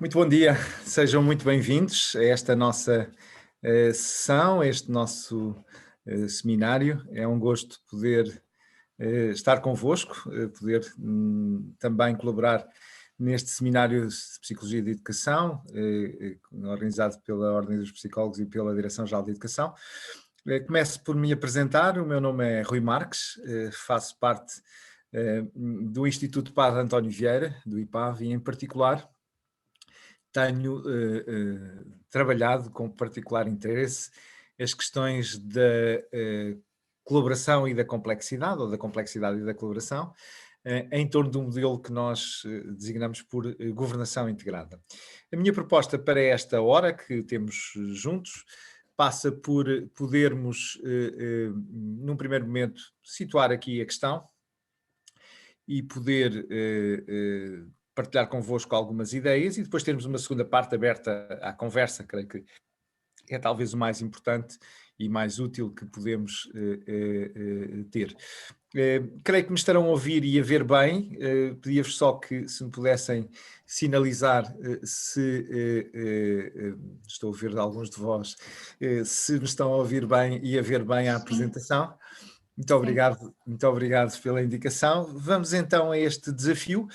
Muito bom dia, sejam muito bem-vindos a esta nossa sessão, a este nosso seminário. É um gosto poder estar convosco, poder também colaborar neste seminário de Psicologia de Educação, organizado pela Ordem dos Psicólogos e pela Direção-Geral de Educação. Começo por me apresentar. O meu nome é Rui Marques, faço parte do Instituto Padre António Vieira, do IPAV, e em particular tenho trabalhado com particular interesse as questões da colaboração e da complexidade, ou da complexidade e da colaboração, em torno de um modelo que nós designamos por governação integrada. A minha proposta para esta hora que temos juntos passa por podermos, num primeiro momento, situar aqui a questão e poder partilhar convosco algumas ideias e depois termos uma segunda parte aberta à conversa. Creio que é talvez o mais importante e mais útil que podemos ter. Creio que me estarão a ouvir e a ver bem. Pedia-vos só que se me pudessem sinalizar se estou a ouvir de alguns de vós, se me estão a ouvir bem e a ver bem a Sim, apresentação. sim. Muito obrigado pela indicação. Vamos então a este desafio.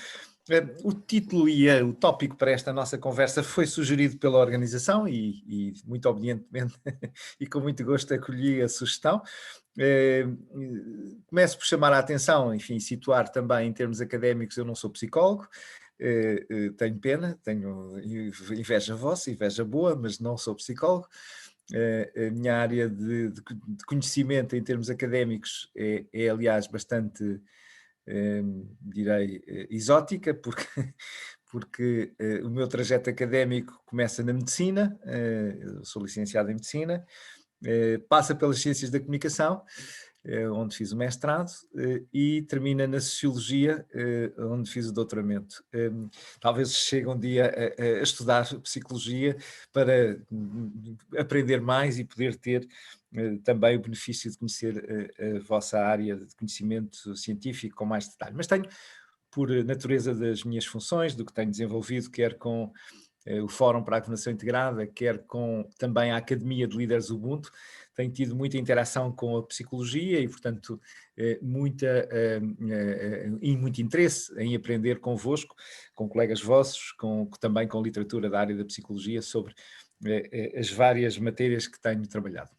O título e o tópico para esta nossa conversa foi sugerido pela organização e muito obedientemente e com muito gosto acolhi a sugestão. Começo por chamar a atenção, enfim, situar também em termos académicos. Eu não sou psicólogo, tenho pena, tenho inveja vossa, inveja boa, mas não sou psicólogo. A minha área de conhecimento em termos académicos é aliás, bastante, direi, exótica, porque, porque o meu trajeto académico começa na medicina, eu sou licenciado em medicina, passa pelas ciências da comunicação, onde fiz o mestrado, e termina na sociologia, onde fiz o doutoramento. Talvez chegue um dia a estudar psicologia para aprender mais e poder ter também o benefício de conhecer a vossa área de conhecimento científico com mais detalhe. Mas tenho, por natureza das minhas funções, do que tenho desenvolvido, quer com o Fórum para a Governação Integrada, quer com também a Academia de Líderes Ubuntu, tenho tido muita interação com a psicologia e, portanto, e muito interesse em aprender convosco, com colegas vossos, também com literatura da área da psicologia sobre as várias matérias que tenho trabalhado.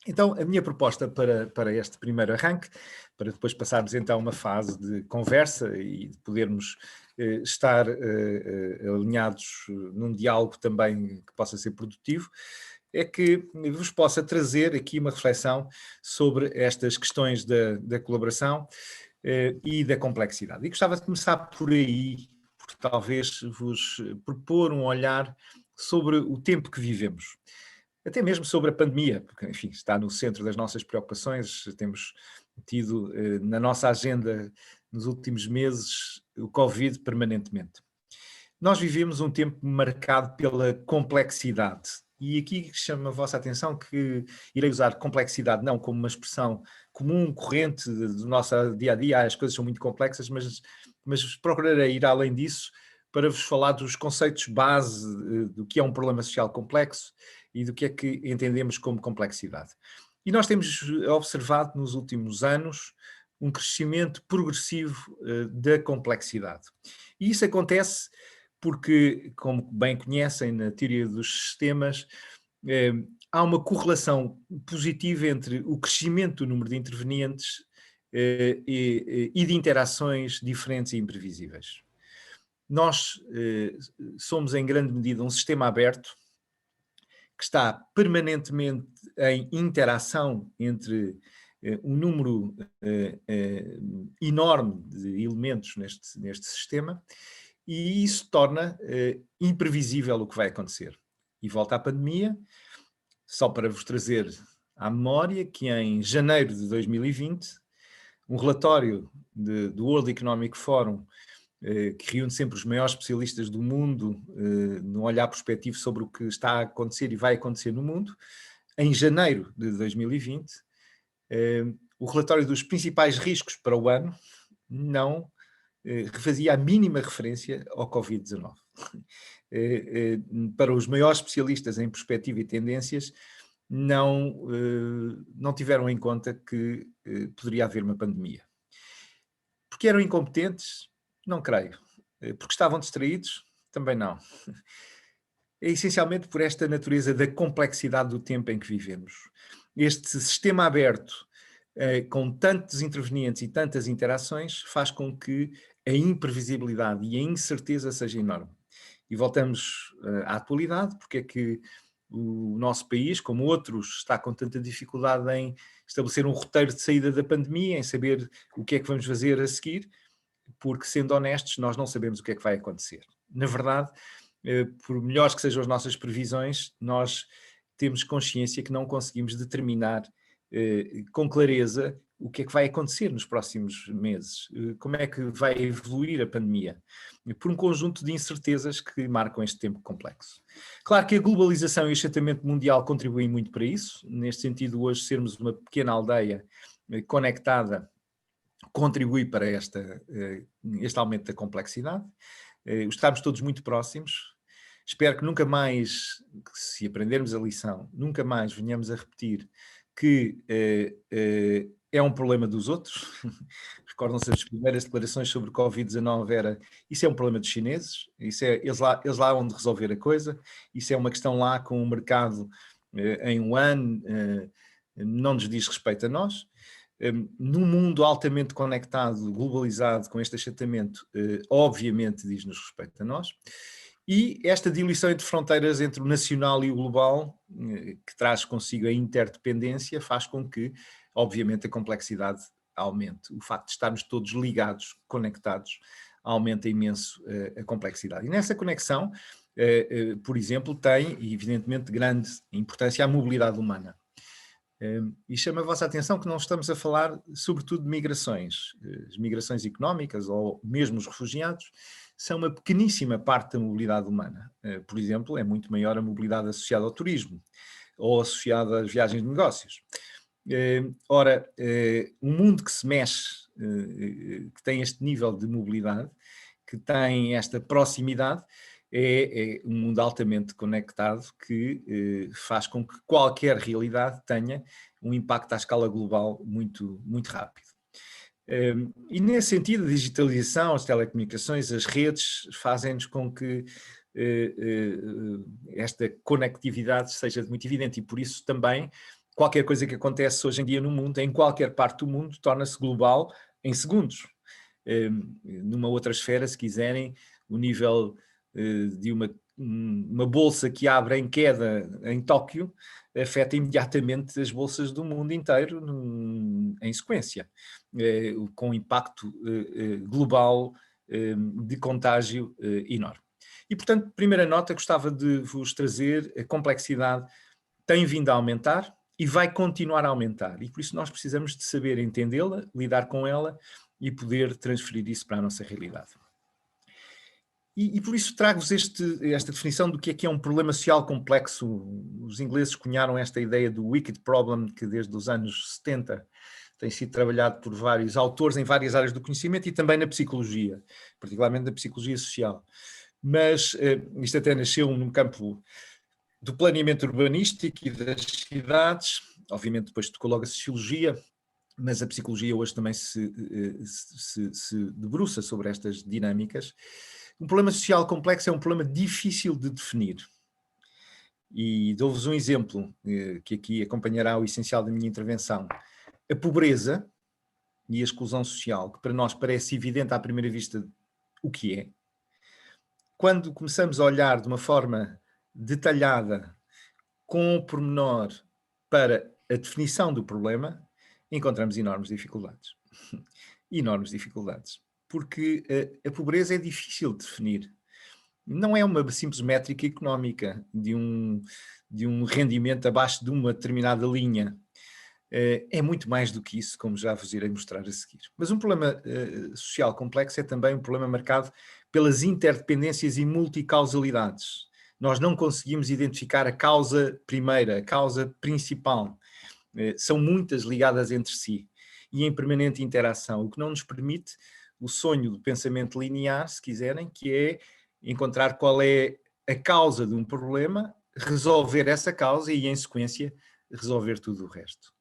Então, a minha proposta para este primeiro arranque, para depois passarmos então a uma fase de conversa e de podermos estar alinhados num diálogo também que possa ser produtivo, é que vos possa trazer aqui uma reflexão sobre estas questões da colaboração e da complexidade. E gostava de começar por aí, por talvez vos propor um olhar sobre o tempo que vivemos. Até mesmo sobre a pandemia, porque, enfim, está no centro das nossas preocupações. Temos tido na nossa agenda, nos últimos meses, o Covid permanentemente. Nós vivemos um tempo marcado pela complexidade. E aqui chama a vossa atenção que irei usar complexidade não como uma expressão comum, corrente do nosso dia-a-dia. As coisas são muito complexas, mas procurarei ir além disso para vos falar dos conceitos base do que é um problema social complexo e do que é que entendemos como complexidade. E nós temos observado nos últimos anos um crescimento progressivo da complexidade. E isso acontece porque, como bem conhecem na teoria dos sistemas, há uma correlação positiva entre o crescimento do número de intervenientes e de interações diferentes e imprevisíveis. Nós somos, em grande medida, um sistema aberto que está permanentemente em interação entre um número enorme de elementos neste sistema, e isso torna imprevisível o que vai acontecer. E volta à pandemia, só para vos trazer à memória que em janeiro de 2020, um relatório do World Economic Forum, que reúne sempre os maiores especialistas do mundo, num olhar prospectivo sobre o que está a acontecer e vai acontecer no mundo, em janeiro de 2020, o relatório dos principais riscos para o ano não fazia a mínima referência ao Covid-19. para os maiores especialistas em perspectiva e tendências, não tiveram em conta que poderia haver uma pandemia. Porque eram incompetentes? Não creio. Porque estavam distraídos? Também não. É essencialmente por esta natureza da complexidade do tempo em que vivemos. Este sistema aberto, com tantos intervenientes e tantas interações, faz com que a imprevisibilidade e a incerteza seja enorme. E voltamos à atualidade, porque é que o nosso país, como outros, está com tanta dificuldade em estabelecer um roteiro de saída da pandemia, em saber o que é que vamos fazer a seguir, porque, sendo honestos, nós não sabemos o que é que vai acontecer. Na verdade, por melhores que sejam as nossas previsões, nós temos consciência que não conseguimos determinar com clareza o que é que vai acontecer nos próximos meses, como é que vai evoluir a pandemia, por um conjunto de incertezas que marcam este tempo complexo. Claro que a globalização e o achatamento mundial contribuem muito para isso, neste sentido hoje sermos uma pequena aldeia conectada contribui para este aumento da complexidade, estarmos todos muito próximos. Espero que nunca mais, se aprendermos a lição, nunca mais venhamos a repetir que é um problema dos outros. Recordam-se as primeiras declarações sobre o Covid-19 era isso é um problema dos chineses, eles lá onde resolver a coisa, isso é uma questão lá com o mercado em Wuhan, não nos diz respeito a nós. Num mundo altamente conectado, globalizado, com este achatamento, obviamente diz-nos respeito a nós. E esta diluição entre fronteiras entre o nacional e o global, que traz consigo a interdependência, faz com que, obviamente, a complexidade aumente. O facto de estarmos todos ligados, conectados, aumenta imenso a complexidade. E nessa conexão, por exemplo, tem, evidentemente, grande importância a mobilidade humana. E chama a vossa atenção que não estamos a falar sobretudo de migrações. As migrações económicas ou mesmo os refugiados são uma pequeníssima parte da mobilidade humana. Por exemplo, é muito maior a mobilidade associada ao turismo ou associada às viagens de negócios. Ora, um mundo que se mexe, que tem este nível de mobilidade, que tem esta proximidade, é um mundo altamente conectado que faz com que qualquer realidade tenha um impacto à escala global muito, muito rápido. E nesse sentido, a digitalização, as telecomunicações, as redes fazem-nos com que esta conectividade seja muito evidente e por isso também qualquer coisa que acontece hoje em dia no mundo, em qualquer parte do mundo, torna-se global em segundos. Numa outra esfera, se quiserem, o nível de uma bolsa que abre em queda em Tóquio afeta imediatamente as bolsas do mundo inteiro em sequência, com impacto global de contágio enorme. E, portanto, primeira nota, gostava de vos trazer a complexidade tem vindo a aumentar e vai continuar a aumentar. E por isso nós precisamos de saber entendê-la, lidar com ela e poder transferir isso para a nossa realidade. E por isso trago-vos esta definição do que é um problema social complexo. Os ingleses cunharam esta ideia do wicked problem, que desde os anos 70 tem sido trabalhado por vários autores em várias áreas do conhecimento e também na psicologia, particularmente na psicologia social. Mas isto até nasceu num campo do planeamento urbanístico e das cidades, obviamente depois tocou logo a sociologia, mas a psicologia hoje também se debruça sobre estas dinâmicas. Um problema social complexo é um problema difícil de definir. E dou-vos um exemplo que aqui acompanhará o essencial da minha intervenção. A pobreza e a exclusão social, que para nós parece evidente à primeira vista o que é, quando começamos a olhar de uma forma detalhada, com o pormenor, para a definição do problema, encontramos enormes dificuldades. Enormes dificuldades. Porque a pobreza é difícil de definir. Não é uma simples métrica económica de um rendimento abaixo de uma determinada linha. É muito mais do que isso, como já vos irei mostrar a seguir. Mas um problema social complexo é também um problema marcado pelas interdependências e multicausalidades. Nós não conseguimos identificar a causa primeira, a causa principal. São muitas ligadas entre si e em permanente interação, o que não nos permite o sonho do pensamento linear, se quiserem, que é encontrar qual é a causa de um problema, resolver essa causa e, em sequência, resolver tudo o resto.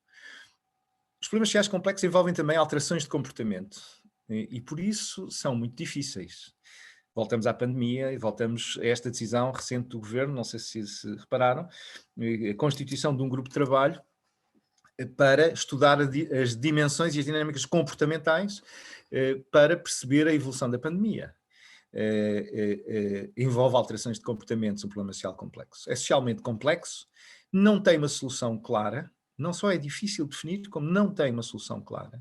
Os problemas sociais complexos envolvem também alterações de comportamento e por isso são muito difíceis. Voltamos à pandemia e voltamos a esta decisão recente do governo, não sei se repararam, a constituição de um grupo de trabalho para estudar as dimensões e as dinâmicas comportamentais para perceber a evolução da pandemia. Envolve alterações de comportamentos, um problema social complexo. É socialmente complexo, não tem uma solução clara, não só é difícil de definir, como não tem uma solução clara.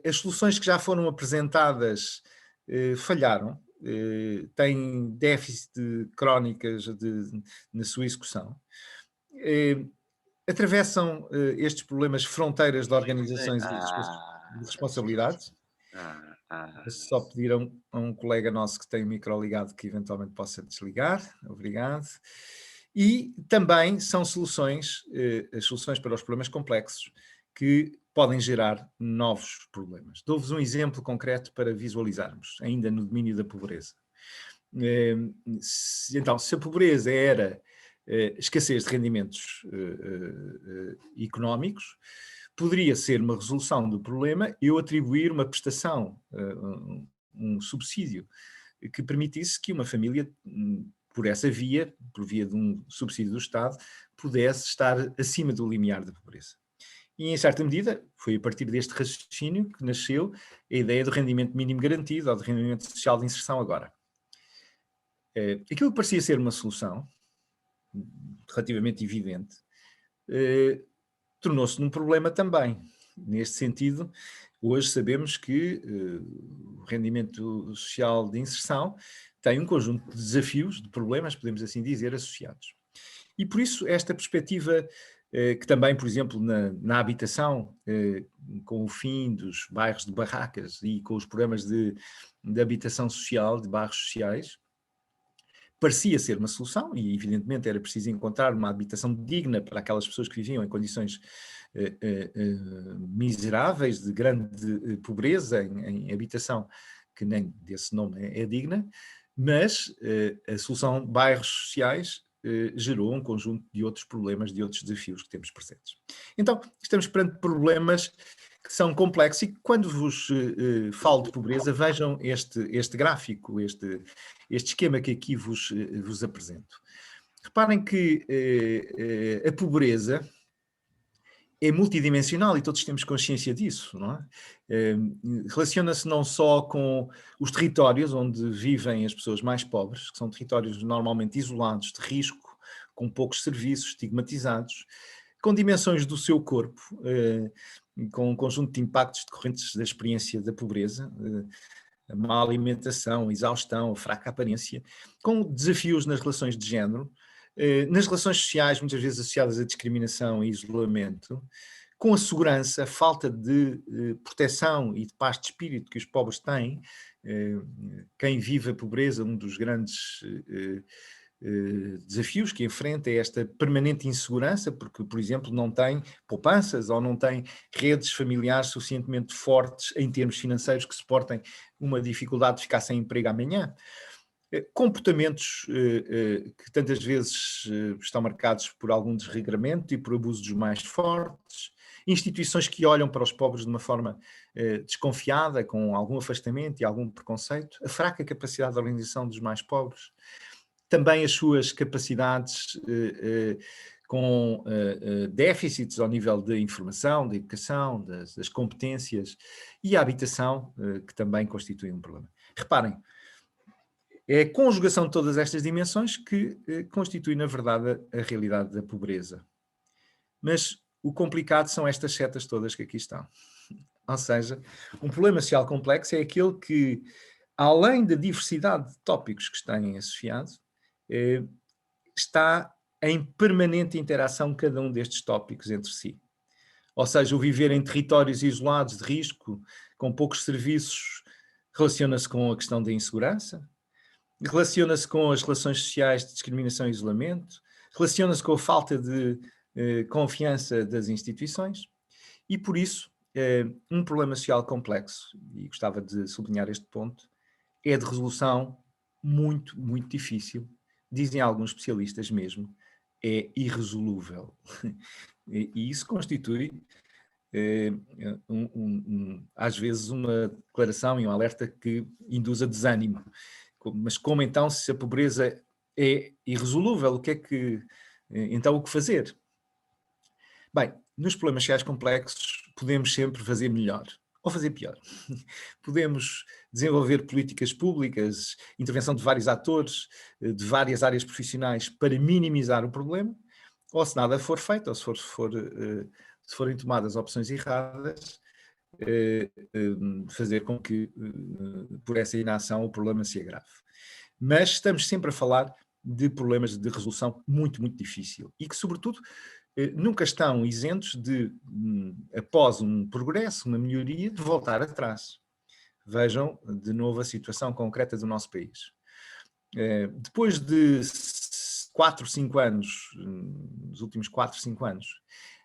As soluções que já foram apresentadas falharam, têm déficit de crónicas na sua execução. Atravessam estes problemas fronteiras de organizações e de responsabilidades. Só pedir a um colega nosso que tem o micro ligado que eventualmente possa desligar. Obrigado. E também são soluções, as soluções para os problemas complexos, que podem gerar novos problemas. Dou-vos um exemplo concreto para visualizarmos, ainda no domínio da pobreza. Então, se a pobreza era escassez de rendimentos económicos, poderia ser uma resolução do problema eu atribuir uma prestação, um subsídio, que permitisse que uma família, por essa via, por via de um subsídio do Estado, pudesse estar acima do limiar da pobreza. E, em certa medida, foi a partir deste raciocínio que nasceu a ideia do rendimento mínimo garantido ou do rendimento social de inserção agora. Aquilo que parecia ser uma solução relativamente evidente, tornou-se num problema também. Neste sentido, hoje sabemos que o rendimento social de inserção tem um conjunto de desafios, de problemas, podemos assim dizer, associados. E por isso esta perspectiva que também, por exemplo, na habitação, com o fim dos bairros de barracas e com os programas de habitação social, de bairros sociais, parecia ser uma solução e, evidentemente, era preciso encontrar uma habitação digna para aquelas pessoas que viviam em condições miseráveis, de grande pobreza em habitação, que nem desse nome é digna, mas a solução bairros sociais gerou um conjunto de outros problemas, de outros desafios que temos presentes. Então, estamos perante problemas que são complexos e quando vos falo de pobreza, vejam este gráfico, este esquema que aqui vos apresento. Reparem que a pobreza é multidimensional e todos temos consciência disso, não é? Relaciona-se não só com os territórios onde vivem as pessoas mais pobres, que são territórios normalmente isolados, de risco, com poucos serviços, estigmatizados, com dimensões do seu corpo, com um conjunto de impactos decorrentes da experiência da pobreza, a má alimentação, a exaustão, a fraca aparência, com desafios nas relações de género, nas relações sociais, muitas vezes associadas à discriminação e isolamento, com a segurança, a falta de proteção e de paz de espírito que os pobres têm. Quem vive a pobreza, um dos grandes desafios que enfrenta é esta permanente insegurança, porque, por exemplo, não tem poupanças ou não tem redes familiares suficientemente fortes em termos financeiros que suportem uma dificuldade de ficar sem emprego amanhã. Comportamentos que tantas vezes estão marcados por algum desregramento e por abuso dos mais fortes, instituições que olham para os pobres de uma forma desconfiada, com algum afastamento e algum preconceito, a fraca capacidade de organização dos mais pobres, também as suas capacidades com déficits ao nível de informação, de educação, das competências e a habitação, que também constitui um problema. Reparem, é a conjugação de todas estas dimensões que constitui, na verdade, a realidade da pobreza. Mas o complicado são estas setas todas que aqui estão. Ou seja, um problema social complexo é aquele que, além da diversidade de tópicos que têm associado, está em permanente interação cada um destes tópicos entre si. Ou seja, o viver em territórios isolados de risco, com poucos serviços, relaciona-se com a questão da insegurança, relaciona-se com as relações sociais de discriminação e isolamento, relaciona-se com a falta de confiança das instituições e, por isso, um problema social complexo, e gostava de sublinhar este ponto, é de resolução muito, muito difícil. Dizem alguns especialistas mesmo, é irresolúvel. E isso constitui, eh, às vezes, uma declaração e um alerta que induz a desânimo. Mas como então, se a pobreza é irresolúvel, então o que fazer? Bem, nos problemas sociais complexos podemos sempre fazer melhor ou fazer pior. Podemos desenvolver políticas públicas, intervenção de vários atores, de várias áreas profissionais para minimizar o problema, ou se nada for feito, ou se forem tomadas opções erradas, fazer com que, por essa inação, o problema se agrave. Mas estamos sempre a falar de problemas de resolução muito, muito difícil e que, sobretudo, nunca estão isentos de, após um progresso, uma melhoria, de voltar atrás. Vejam, de novo, a situação concreta do nosso país. Depois de 4, 5 anos, nos últimos 4, 5 anos,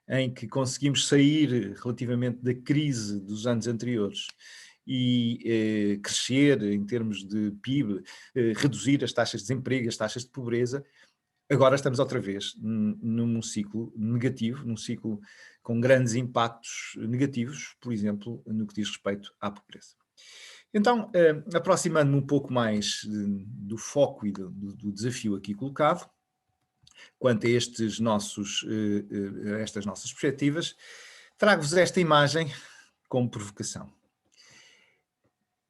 em que conseguimos sair relativamente da crise dos anos anteriores e crescer em termos de PIB, reduzir as taxas de desemprego, as taxas de pobreza, agora estamos outra vez num ciclo negativo, num ciclo com grandes impactos negativos, por exemplo, no que diz respeito à pobreza. Então, aproximando-me um pouco mais do foco e do desafio aqui colocado, quanto a estas nossas perspectivas, trago-vos esta imagem como provocação.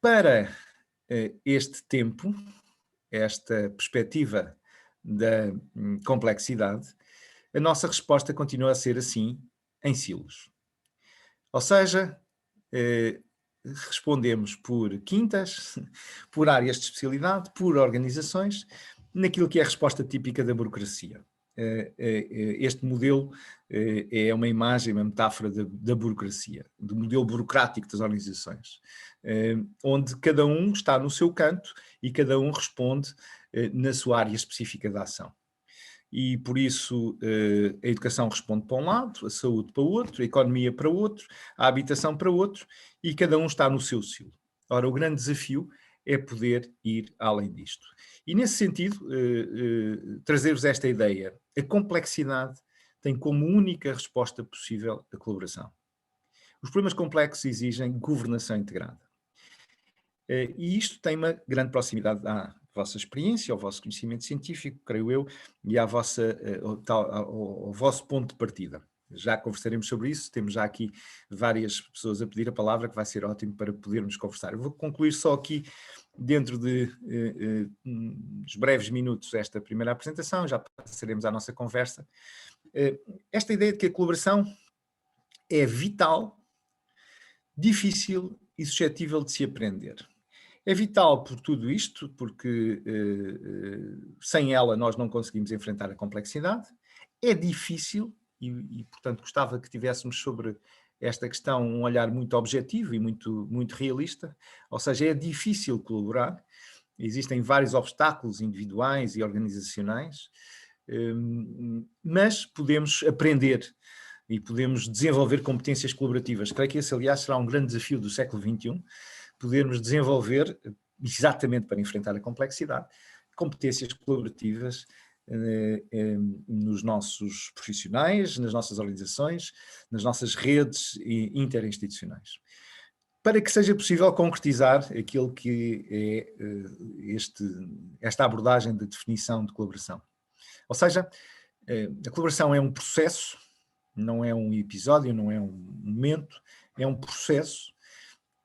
Para este tempo, esta perspectiva da complexidade, a nossa resposta continua a ser assim, em silos. Ou seja, respondemos por quintas, por áreas de especialidade, por organizações, naquilo que é a resposta típica da burocracia. Este modelo é uma imagem, uma metáfora da burocracia, do modelo burocrático das organizações, onde cada um está no seu canto e cada um responde na sua área específica de ação. E por isso a educação responde para um lado, a saúde para outro, a economia para outro, a habitação para outro, e cada um está no seu silo. Ora, o grande desafio é poder ir além disto. E nesse sentido, trazer-vos esta ideia. A complexidade tem como única resposta possível a colaboração. Os problemas complexos exigem governação integrada. E isto tem uma grande proximidade à vossa experiência, ao vosso conhecimento científico, creio eu, e ao vosso ponto de partida. Já conversaremos sobre isso, temos já aqui várias pessoas a pedir a palavra, que vai ser ótimo para podermos conversar. Eu vou concluir só aqui, dentro de uns breves minutos, esta primeira apresentação, já passaremos à nossa conversa. Esta ideia de que a colaboração é vital, difícil e suscetível de se aprender. É vital por tudo isto, porque sem ela nós não conseguimos enfrentar a complexidade. É difícil e portanto, gostava que tivéssemos sobre esta questão um olhar muito objetivo e muito, muito realista. Ou seja, é difícil colaborar. Existem vários obstáculos individuais e organizacionais, mas podemos aprender e podemos desenvolver competências colaborativas. Creio que esse, aliás, será um grande desafio do século XXI, podermos desenvolver, exatamente para enfrentar a complexidade, competências colaborativas nos nossos profissionais, nas nossas organizações, nas nossas redes interinstitucionais. Para que seja possível concretizar aquilo que é esta abordagem de definição de colaboração. Ou seja, a colaboração é um processo, não é um episódio, não é um momento, é um processo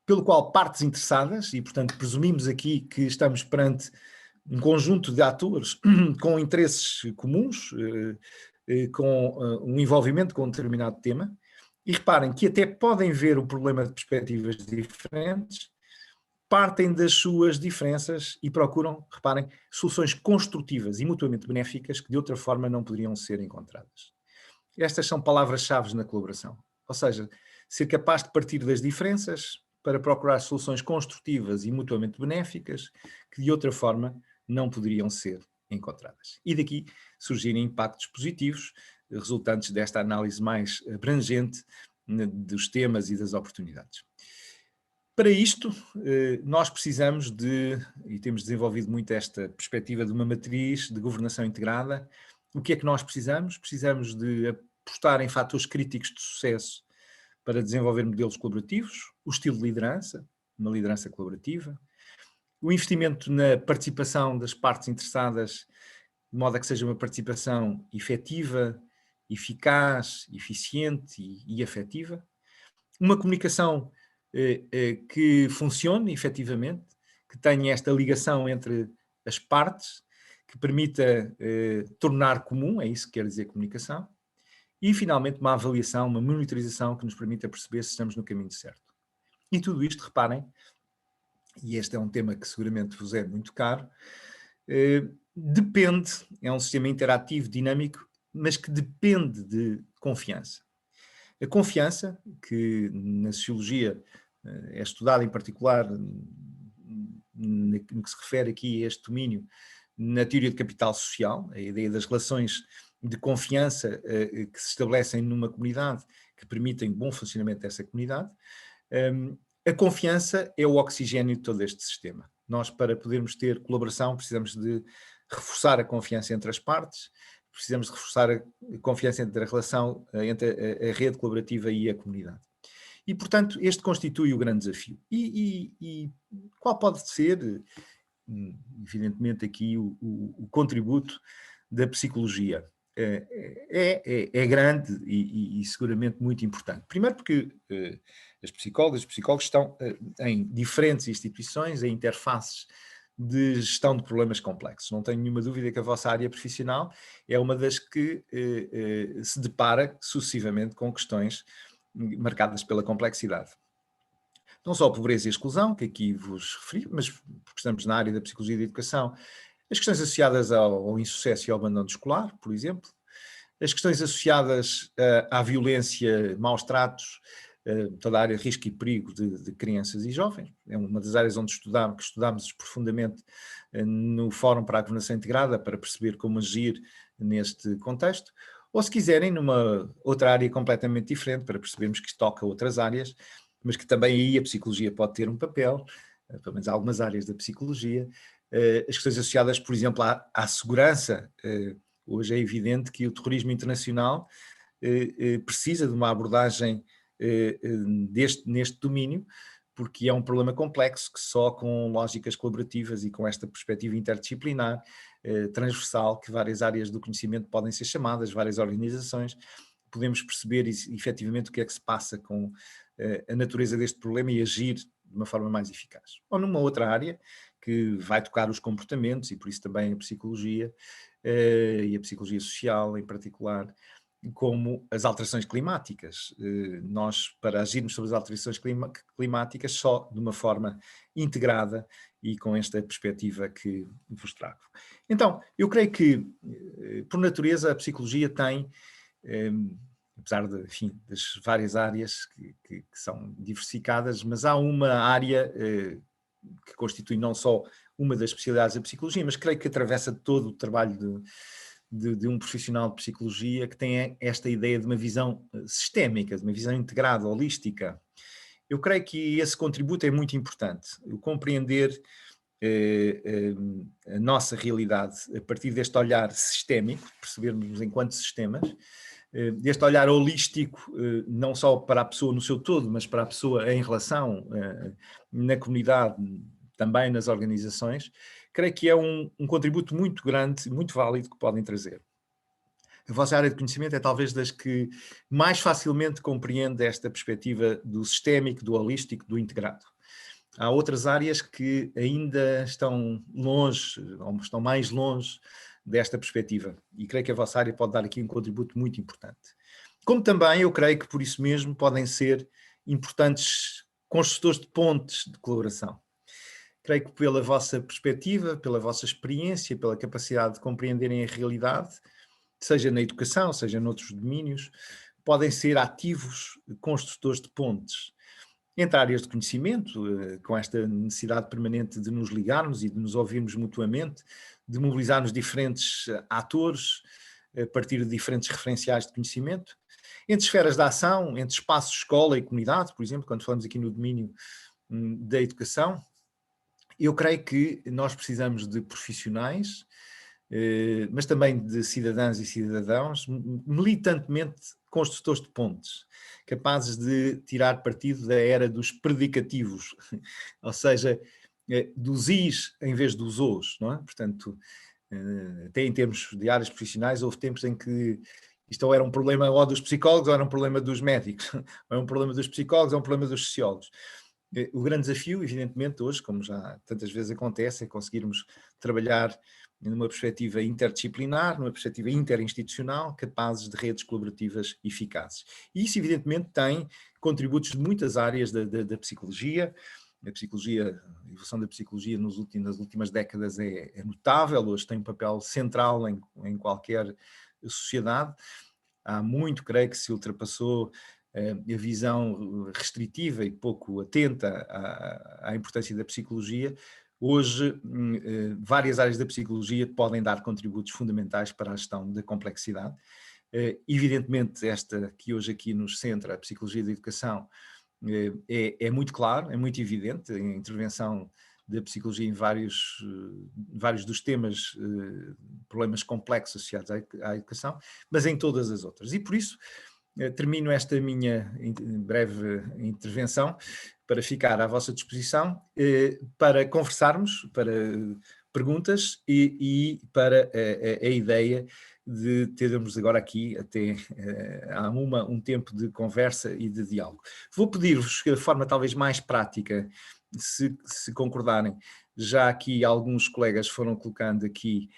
pelo qual partes interessadas, e portanto presumimos aqui que estamos perante um conjunto de atores com interesses comuns, com um envolvimento com um determinado tema, e reparem que até podem ver o problema de perspectivas diferentes, partem das suas diferenças e procuram, reparem, soluções construtivas e mutuamente benéficas que de outra forma não poderiam ser encontradas. Estas são palavras-chave na colaboração, ou seja, ser capaz de partir das diferenças para procurar soluções construtivas e mutuamente benéficas que de outra forma não poderiam ser encontradas. E daqui surgirem impactos positivos resultantes desta análise mais abrangente dos temas e das oportunidades. Para isto, nós precisamos e temos desenvolvido muito esta perspectiva de uma matriz de governação integrada. O que é que nós precisamos? Precisamos de apostar em fatores críticos de sucesso para desenvolver modelos colaborativos, o estilo de liderança, uma liderança colaborativa, o investimento na participação das partes interessadas, de modo a que seja uma participação efetiva, eficaz, eficiente e afetiva, uma comunicação que funcione efetivamente, que tenha esta ligação entre as partes, que permita tornar comum, é isso que quer dizer comunicação, e finalmente uma avaliação, uma monitorização que nos permita perceber se estamos no caminho certo. E tudo isto, reparem, e este é um tema que seguramente vos é muito caro, depende, é um sistema interativo, dinâmico, mas que depende de confiança. A confiança, que na sociologia é estudada em particular no que se refere aqui a este domínio, na teoria de capital social, a ideia das relações de confiança que se estabelecem numa comunidade, que permitem o bom funcionamento dessa comunidade. A confiança é o oxigênio de todo este sistema. Nós, para podermos ter colaboração, precisamos de reforçar a confiança entre as partes, precisamos de reforçar a confiança entre a relação, entre a rede colaborativa e a comunidade. E, portanto, este constitui o grande desafio. E qual pode ser, evidentemente, aqui o contributo da psicologia? É grande e seguramente muito importante. Primeiro porque as psicólogas e os psicólogos estão em diferentes instituições, em interfaces de gestão de problemas complexos. Não tenho nenhuma dúvida que a vossa área profissional é uma das que se depara sucessivamente com questões marcadas pela complexidade. Não só a pobreza e a exclusão, que aqui vos referi, mas porque estamos na área da psicologia e da educação, as questões associadas ao insucesso e ao abandono escolar, por exemplo, as questões associadas à violência, maus tratos, toda a área de risco e perigo de crianças e jovens. É uma das áreas onde estudámos profundamente no Fórum para a Governação Integrada, para perceber como agir neste contexto. Ou, se quiserem, numa outra área completamente diferente, para percebermos que isto toca outras áreas, mas que também aí a psicologia pode ter um papel, pelo menos algumas áreas da psicologia, as questões associadas, por exemplo, à segurança. Hoje é evidente que o terrorismo internacional precisa de uma abordagem neste domínio, porque é um problema complexo que só com lógicas colaborativas e com esta perspectiva interdisciplinar, transversal, que várias áreas do conhecimento podem ser chamadas, várias organizações, podemos perceber efetivamente o que é que se passa com a natureza deste problema e agir de uma forma mais eficaz. Ou numa outra área que vai tocar os comportamentos, e por isso também a psicologia, e a psicologia social em particular, como as alterações climáticas. Nós, para agirmos sobre as alterações climáticas, só de uma forma integrada e com esta perspectiva que vos trago. Então, eu creio que, por natureza, a psicologia tem, apesar de, enfim, das várias áreas que são diversificadas, mas há uma área que constitui não só uma das especialidades da psicologia, mas creio que atravessa todo o trabalho de um profissional de psicologia que tem esta ideia de uma visão sistémica, de uma visão integrada, holística. Eu creio que esse contributo é muito importante, o compreender a nossa realidade a partir deste olhar sistémico, percebermos enquanto sistemas, deste olhar holístico, não só para a pessoa no seu todo, mas para a pessoa em relação na comunidade, também nas organizações, creio que é um contributo muito grande, muito válido que podem trazer. A vossa área de conhecimento é talvez das que mais facilmente compreende esta perspectiva do sistémico, do holístico, do integrado. Há outras áreas que ainda estão longe, ou estão mais longe desta perspectiva, e creio que a vossa área pode dar aqui um contributo muito importante. Como também eu creio que por isso mesmo podem ser importantes construtores de pontes de colaboração. Creio que pela vossa perspectiva, pela vossa experiência, pela capacidade de compreenderem a realidade, seja na educação, seja noutros domínios, podem ser ativos construtores de pontes entre áreas de conhecimento, com esta necessidade permanente de nos ligarmos e de nos ouvirmos mutuamente, de mobilizarmos diferentes atores a partir de diferentes referenciais de conhecimento, entre esferas de ação, entre espaços, escola e comunidade, por exemplo, quando falamos aqui no domínio da educação, eu creio que nós precisamos de profissionais, mas também de cidadãs e cidadãos, militantemente construtores de pontes, capazes de tirar partido da era dos predicativos, ou seja, dos is em vez dos os, não é? Portanto, até em termos de áreas profissionais, houve tempos em que isto ou era um problema ou dos psicólogos ou era um problema dos médicos, ou é um problema dos psicólogos ou é um problema dos sociólogos. O grande desafio, evidentemente, hoje, como já tantas vezes acontece, é conseguirmos trabalhar numa perspectiva interdisciplinar, numa perspectiva interinstitucional, capazes de redes colaborativas eficazes. E isso, evidentemente, tem contributos de muitas áreas da psicologia. A psicologia, a evolução da psicologia nas últimas décadas é notável, hoje tem um papel central em qualquer sociedade. Há muito, creio que se ultrapassou a visão restritiva e pouco atenta à importância da psicologia. Hoje, várias áreas da psicologia podem dar contributos fundamentais para a gestão da complexidade. Evidentemente, esta que hoje aqui nos centra, a psicologia da educação, é muito claro, é muito evidente, a intervenção da psicologia em vários dos temas, problemas complexos associados à educação, mas em todas as outras. E por isso, termino esta minha breve intervenção para ficar à vossa disposição, para conversarmos, para perguntas e para a ideia de termos agora aqui até há um tempo de conversa e de diálogo. Vou pedir-vos, de forma talvez mais prática, se concordarem, já aqui alguns colegas foram colocando aqui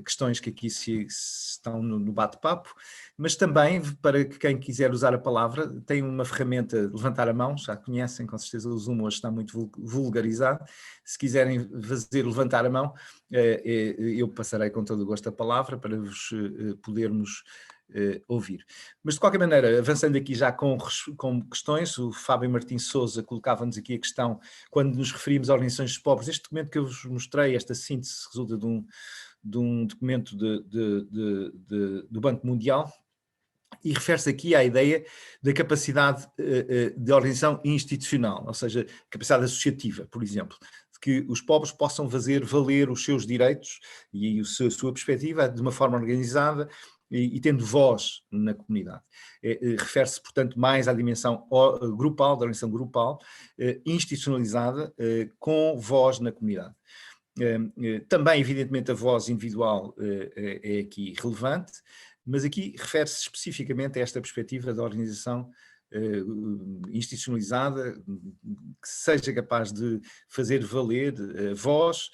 questões que aqui estão no bate-papo, mas também, para quem quiser usar a palavra, tem uma ferramenta, levantar a mão, já conhecem, com certeza o Zoom hoje está muito vulgarizado. Se quiserem fazer levantar a mão, eu passarei com todo o gosto a palavra para vos podermos ouvir. Mas de qualquer maneira, avançando aqui já com questões, o Fábio Martins Souza colocava-nos aqui a questão, quando nos referimos a organizações de pobres, este documento que eu vos mostrei, esta síntese, resulta de um documento do Banco Mundial, e refere-se aqui à ideia da capacidade de organização institucional, ou seja, capacidade associativa, por exemplo, de que os pobres possam fazer valer os seus direitos e a sua perspectiva de uma forma organizada e tendo voz na comunidade. Refere-se, portanto, mais à dimensão grupal, da organização grupal, institucionalizada, com voz na comunidade. Também, evidentemente, a voz individual é aqui relevante, mas aqui refere-se especificamente a esta perspectiva da organização institucionalizada, que seja capaz de fazer valer a voz,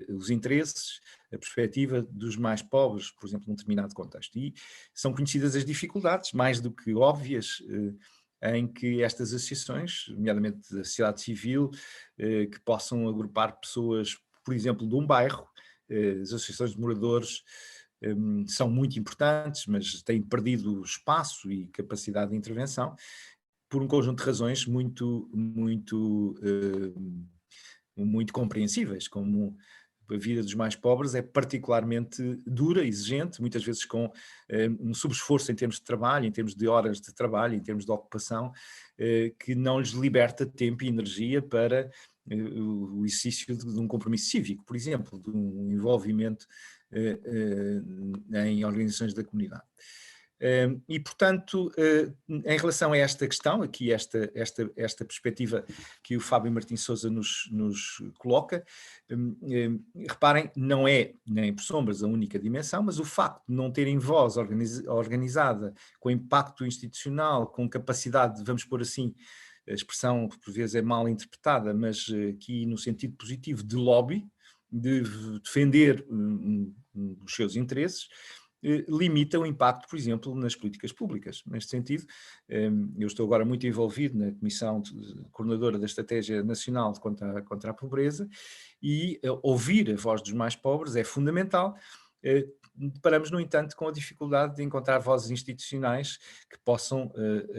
os interesses, a perspectiva dos mais pobres, por exemplo, num determinado contexto. E são conhecidas as dificuldades, mais do que óbvias, em que estas associações, nomeadamente da sociedade civil, que possam agrupar pessoas, por exemplo, de um bairro, as associações de moradores são muito importantes, mas têm perdido espaço e capacidade de intervenção por um conjunto de razões muito compreensíveis, como a vida dos mais pobres é particularmente dura, exigente, muitas vezes com um subesforço em termos de trabalho, em termos de horas de trabalho, em termos de ocupação, que não lhes liberta tempo e energia para o exercício de um compromisso cívico, por exemplo, de um envolvimento em organizações da comunidade. E, portanto, em relação a esta questão, aqui esta perspectiva que o Fábio Martins Souza nos coloca, reparem, não é nem por sombras a única dimensão, mas o facto de não terem voz organizada, com impacto institucional, com capacidade, vamos pôr assim, a expressão que por vezes é mal interpretada, mas aqui no sentido positivo de lobby, de defender os seus interesses, limita o impacto, por exemplo, nas políticas públicas. Neste sentido, eu estou agora muito envolvido na Comissão Coordenadora da Estratégia Nacional contra a Pobreza e ouvir a voz dos mais pobres é fundamental. Deparamos, no entanto, com a dificuldade de encontrar vozes institucionais que possam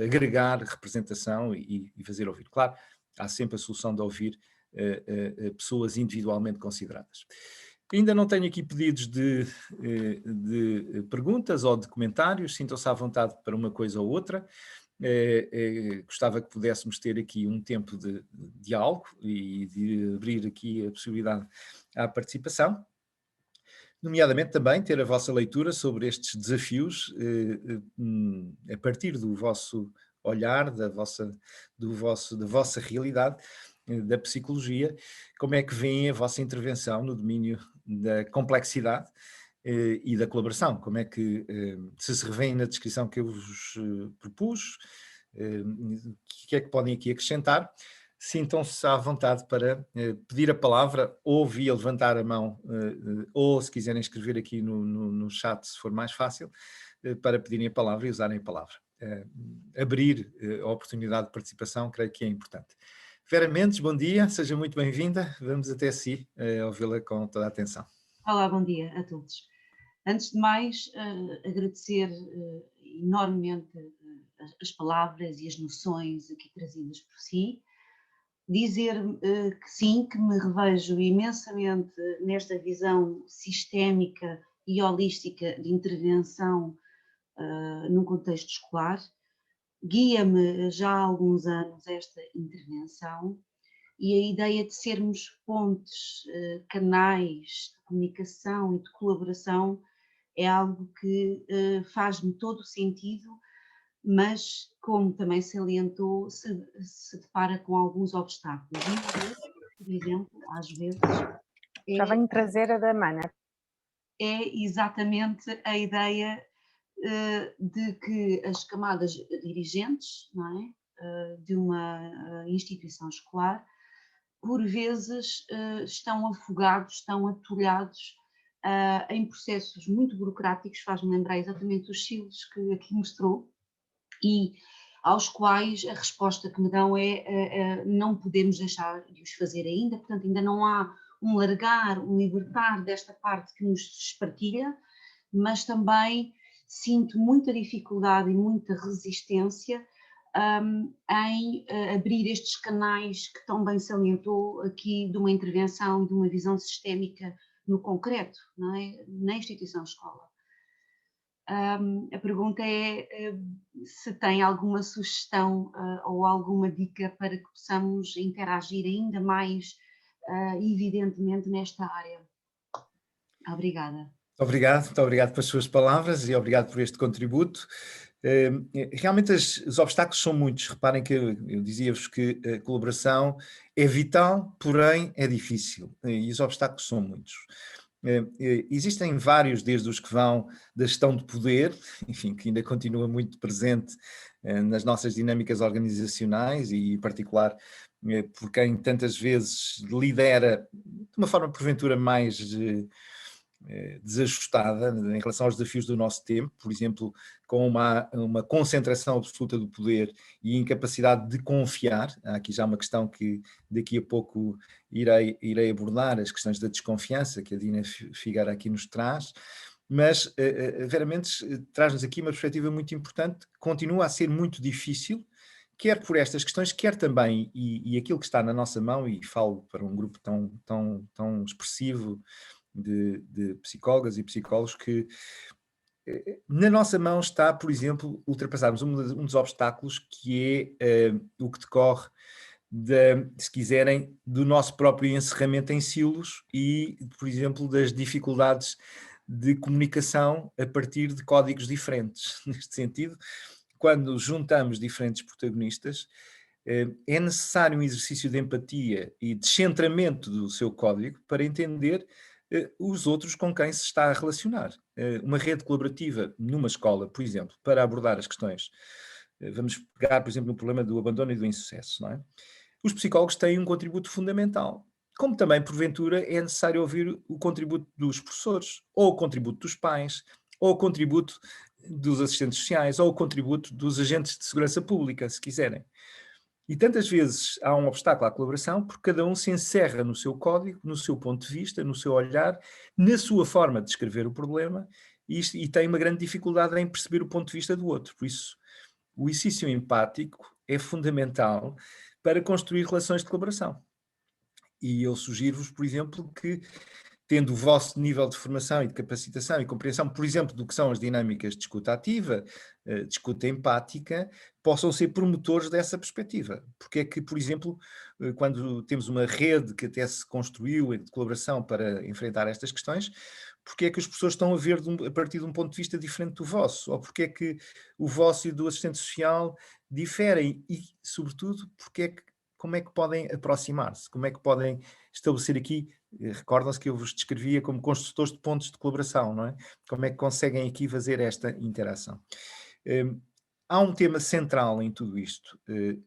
agregar representação e fazer ouvir. Claro, há sempre a solução de ouvir pessoas individualmente consideradas. Ainda não tenho aqui pedidos de perguntas ou de comentários, sintam-se à vontade para uma coisa ou outra. Gostava que pudéssemos ter aqui um tempo de diálogo e de abrir aqui a possibilidade à participação, nomeadamente também ter a vossa leitura sobre estes desafios, a partir do vosso olhar, da vossa realidade, da psicologia, como é que vem a vossa intervenção no domínio da complexidade e da colaboração, como é que se revêem na descrição que eu vos propus, o que é que podem aqui acrescentar. Sintam-se à vontade para pedir a palavra ou via levantar a mão, ou se quiserem escrever aqui no chat, se for mais fácil, para pedirem a palavra e usarem a palavra. Abrir a oportunidade de participação, creio que é importante. Vera Mendes, bom dia, seja muito bem-vinda. Vamos até si ouvi-la com toda a atenção. Olá, bom dia a todos. Antes de mais, agradecer enormemente as palavras e as noções aqui trazidas por si. Dizer que sim, que me revejo imensamente nesta visão sistémica e holística de intervenção num contexto escolar. Guia-me já há alguns anos esta intervenção e a ideia de sermos pontes, canais de comunicação e de colaboração é algo que faz-me todo o sentido, mas, como também salientou, se depara com alguns obstáculos. Por exemplo, às vezes, Já venho trazer a da Mana. é exatamente a ideia de que as camadas dirigentes, não é, de uma instituição escolar, por vezes estão afogados, estão atolhados em processos muito burocráticos, faz-me lembrar exatamente os silos que aqui mostrou, e aos quais a resposta que me dão é não podemos deixar de os fazer ainda, portanto ainda não há um largar, um libertar desta parte que nos espartilha, mas também sinto muita dificuldade e muita resistência em abrir estes canais que tão bem salientou aqui de uma intervenção e de uma visão sistémica no concreto, não é? Na instituição escola. A pergunta é se tem alguma sugestão ou alguma dica para que possamos interagir ainda mais evidentemente nesta área. Obrigada. Muito obrigado pelas suas palavras e obrigado por este contributo. Realmente os obstáculos são muitos. Reparem que eu dizia-vos que a colaboração é vital, porém é difícil, e os obstáculos são muitos. Existem vários, desde os que vão da gestão de poder, enfim, que ainda continua muito presente nas nossas dinâmicas organizacionais e, em particular, por quem tantas vezes lidera de uma forma, porventura, mais desajustada em relação aos desafios do nosso tempo, por exemplo, com uma concentração absoluta do poder e incapacidade de confiar. Há aqui já uma questão que daqui a pouco irei abordar, as questões da desconfiança que a Dina Figueira aqui nos traz, mas Vera Mendes traz-nos aqui uma perspectiva muito importante, continua a ser muito difícil, quer por estas questões, quer também, e aquilo que está na nossa mão, e falo para um grupo tão expressivo de psicólogas e psicólogos, que na nossa mão está, por exemplo, ultrapassarmos um dos obstáculos, que é o que decorre, se quiserem, do nosso próprio encerramento em silos e, por exemplo, das dificuldades de comunicação a partir de códigos diferentes. Neste sentido, quando juntamos diferentes protagonistas, é necessário um exercício de empatia e descentramento do seu código para entender os outros com quem se está a relacionar. Uma rede colaborativa numa escola, por exemplo, para abordar as questões, vamos pegar, por exemplo, no problema do abandono e do insucesso, não é? Os psicólogos têm um contributo fundamental, como também, porventura, é necessário ouvir o contributo dos professores, ou o contributo dos pais, ou o contributo dos assistentes sociais, ou o contributo dos agentes de segurança pública, se quiserem. E tantas vezes há um obstáculo à colaboração porque cada um se encerra no seu código, no seu ponto de vista, no seu olhar, na sua forma de descrever o problema e tem uma grande dificuldade em perceber o ponto de vista do outro. Por isso, o exercício empático é fundamental para construir relações de colaboração. E eu sugiro-vos, por exemplo, que tendo o vosso nível de formação e de capacitação e compreensão, por exemplo, do que são as dinâmicas de escuta ativa, de escuta empática, possam ser promotores dessa perspectiva. Porque é que, por exemplo, quando temos uma rede que até se construiu de colaboração para enfrentar estas questões, porque é que as pessoas estão a ver a partir de um ponto de vista diferente do vosso? Ou porque é que o vosso e do assistente social diferem? E, sobretudo, como é que podem aproximar-se? Como é que podem estabelecer aqui, recordam-se que eu vos descrevia como construtores de pontos de colaboração, não é? Como é que conseguem aqui fazer esta interação? Há um tema central em tudo isto,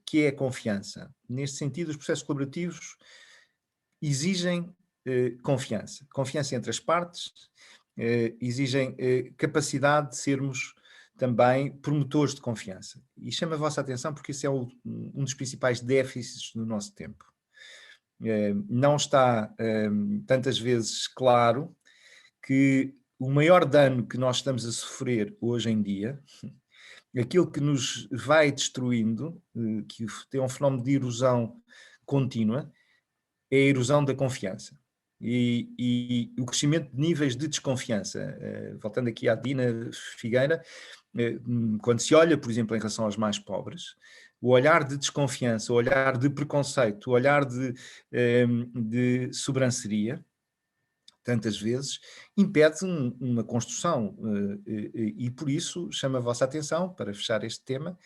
que é a confiança. Neste sentido, os processos colaborativos exigem confiança. Confiança entre as partes, exigem capacidade de sermos também promotores de confiança. E chamo a vossa atenção porque isso é um dos principais déficits no nosso tempo. Não está tantas vezes claro que o maior dano que nós estamos a sofrer hoje em dia, aquilo que nos vai destruindo, que tem um fenómeno de erosão contínua, é a erosão da confiança. E o crescimento de níveis de desconfiança. Voltando aqui à Dina Figueira, quando se olha, por exemplo, em relação aos mais pobres, o olhar de desconfiança, o olhar de preconceito, o olhar de sobranceria, tantas vezes, impede uma construção. E por isso chamo a vossa atenção, para fechar este tema,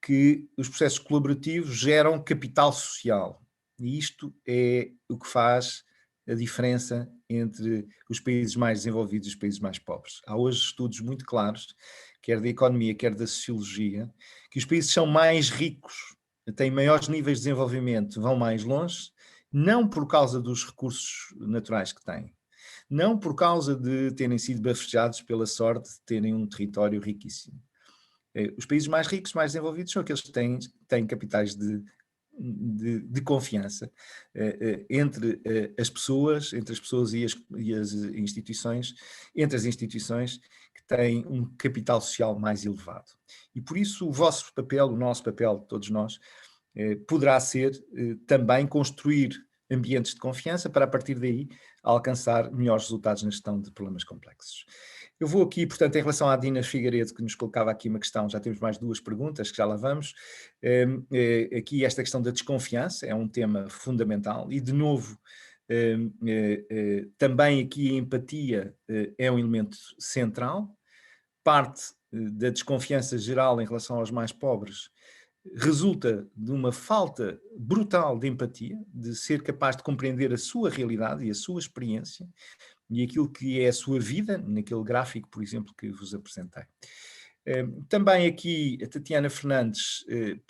que os processos colaborativos geram capital social. E isto é o que faz a diferença entre os países mais desenvolvidos e os países mais pobres. Há hoje estudos muito claros, quer da economia, quer da sociologia, que os países são mais ricos, têm maiores níveis de desenvolvimento, vão mais longe, não por causa dos recursos naturais que têm, não por causa de terem sido bafejados pela sorte de terem um território riquíssimo. Os países mais ricos, mais desenvolvidos, são aqueles que têm capitais de confiança entre as pessoas e as instituições, entre as instituições que têm um capital social mais elevado. E por isso o vosso papel, o nosso papel, de todos nós, poderá ser também construir ambientes de confiança para, a partir daí, alcançar melhores resultados na gestão de problemas complexos. Eu vou aqui, portanto, em relação à Dina Figueiredo, que nos colocava aqui uma questão, já temos mais 2 perguntas, que já lá vamos. Aqui esta questão da desconfiança é um tema fundamental e, de novo, também aqui a empatia é um elemento central. Parte da desconfiança geral em relação aos mais pobres resulta de uma falta brutal de empatia, de ser capaz de compreender a sua realidade e a sua experiência e aquilo que é a sua vida, naquele gráfico, por exemplo, que vos apresentei. Também aqui a Tatiana Fernandes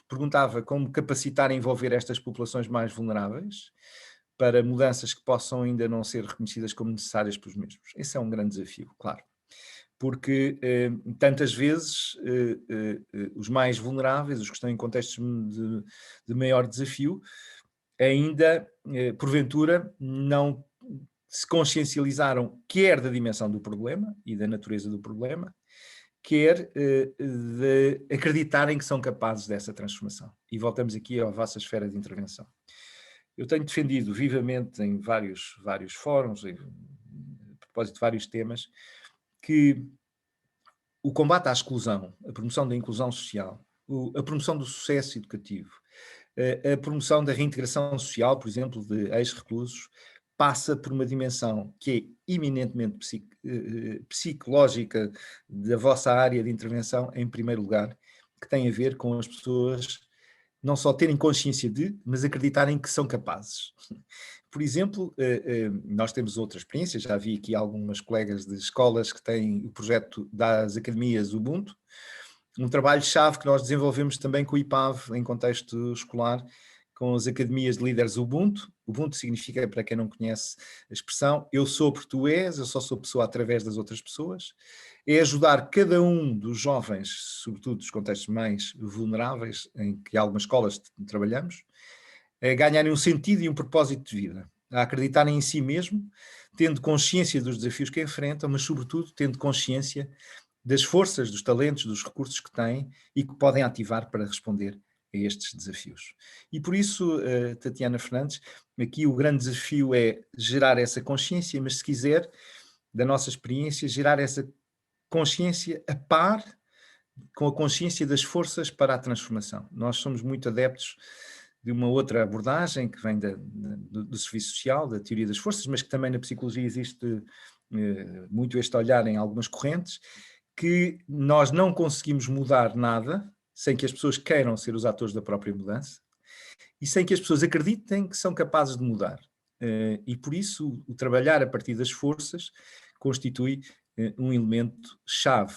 perguntava como capacitar e envolver estas populações mais vulneráveis para mudanças que possam ainda não ser reconhecidas como necessárias pelos mesmos. Esse é um grande desafio, claro. Porque tantas vezes os mais vulneráveis, os que estão em contextos de maior desafio, ainda, porventura, não se consciencializaram quer da dimensão do problema e da natureza do problema, quer de acreditarem que são capazes dessa transformação. E voltamos aqui à vossa esfera de intervenção. Eu tenho defendido vivamente em vários fóruns, a propósito de vários temas, que o combate à exclusão, a promoção da inclusão social, a promoção do sucesso educativo, a promoção da reintegração social, por exemplo, de ex-reclusos, passa por uma dimensão que é eminentemente psicológica da vossa área de intervenção, em primeiro lugar, que tem a ver com as pessoas não só terem consciência de, mas acreditarem que são capazes. Por exemplo, nós temos outra experiência, já vi aqui algumas colegas de escolas que têm o projeto das academias Ubuntu, um trabalho-chave que nós desenvolvemos também com o IPAV em contexto escolar, com as academias de líderes Ubuntu. Ubuntu significa, para quem não conhece a expressão, eu sou porque tu és, eu só sou pessoa através das outras pessoas. É ajudar cada um dos jovens, sobretudo dos contextos mais vulneráveis, em que algumas escolas trabalhamos, a ganharem um sentido e um propósito de vida, a acreditarem em si mesmo, tendo consciência dos desafios que enfrentam, mas sobretudo tendo consciência das forças, dos talentos, dos recursos que têm e que podem ativar para responder estes desafios. E por isso, Tatiana Fernandes, aqui o grande desafio é gerar essa consciência, mas se quiser, da nossa experiência, gerar essa consciência a par com a consciência das forças para a transformação. Nós somos muito adeptos de uma outra abordagem que vem do serviço social, da teoria das forças, mas que também na psicologia existe muito este olhar em algumas correntes, que nós não conseguimos mudar nada sem que as pessoas queiram ser os atores da própria mudança e sem que as pessoas acreditem que são capazes de mudar. E por isso o trabalhar a partir das forças constitui um elemento chave.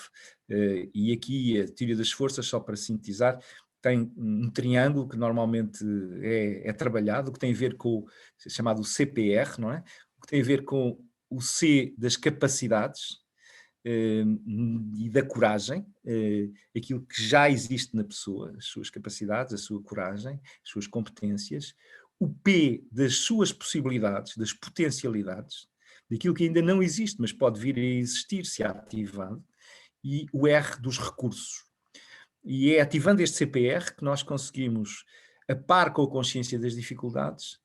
E aqui a teoria das forças, só para sintetizar, tem um triângulo que normalmente é trabalhado, que tem a ver com o chamado CPR, não é? O que tem a ver com o C das capacidades e da coragem, aquilo que já existe na pessoa, as suas capacidades, a sua coragem, as suas competências, o P das suas possibilidades, das potencialidades, daquilo que ainda não existe, mas pode vir a existir se ativado, e o R dos recursos. E é ativando este CPR que nós conseguimos, a par com a consciência das dificuldades,